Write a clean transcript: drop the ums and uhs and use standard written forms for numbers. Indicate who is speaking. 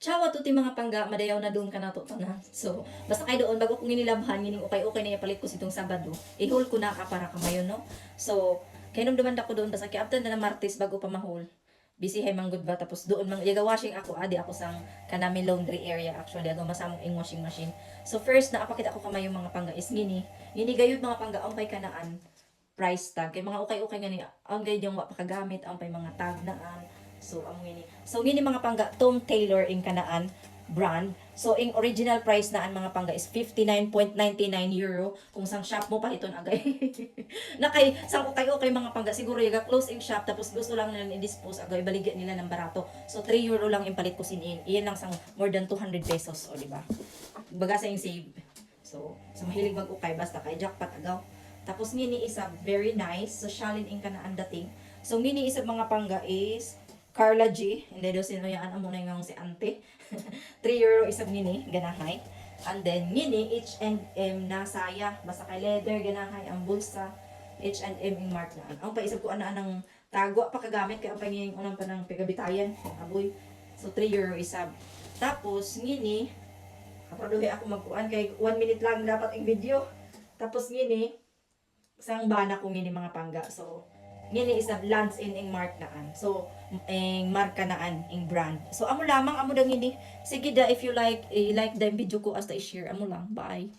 Speaker 1: Tsawa to ti mga pangga, madayaw na doon ka na to tanan. So, basta kay doon, bago ko ginilabhan, gining okay-okay na ipalit ko sitong Sabado, i-haul ko na ka para kamayon, no? So, kay nung dumanda ko doon, basta kay after na Martes, bago pa ma-haul, busy hay manggod ba, tapos doon, yaga washing ako, adi ako sang kanami laundry area, actually, ako masamong ing washing machine. So, first, naapakita ko kamay yung mga pangga is gini gayud mga pangga, ang pay kanaan, price tag, kay mga okay-okay nga ni, ang gayud yung wapakagamit, ang pay mga tag naan, so, ang ngini. So, ngini mga pangga, Tom Taylor in kanaan brand. So, in original price na ang mga pangga is 59.99 euro. Kung sang shop mo pa ito agay. Na kay, sang okay mga pangga, siguro yung close in shop, tapos gusto lang nila i-dispose agay, baligyan nila ng barato. So, 3 euro lang yung palit ko sinin. Iyan lang sang more than 200 pesos, o diba? Baga sa yung save. So, sa mahilig mag-ukay, basta kay jackpot agaw. Tapos, ngini isa, very nice. So, shalin in ka na ang dating. So, ngini isa mga pangga is Carla G, hindi daw sinuyaan amo na nga si ante. 3 euro isang ngini, ganahay. And then, ngini, H&M na saya. Basta kay leather, ganahay. Ang bulsa, H&M yung mark na. Ang paisip ko, ng tago, pa kagamit. Kaya ang pangingin unang pa ng pagabitayan. Aboy. So, 3 euro isa. Tapos, ngini, kapaduhi ako magkuhan. Kay 1 minute lang dapat yung video. Tapos, ngini, isang bana ko ngini mga pangga. So, ngini isa lands in ing mark naan. So, ing marka naan, ing brand. So, amo lamang, amo dang ngini. Sige da, if you like, like the video ko as the share, amo lang. Bye.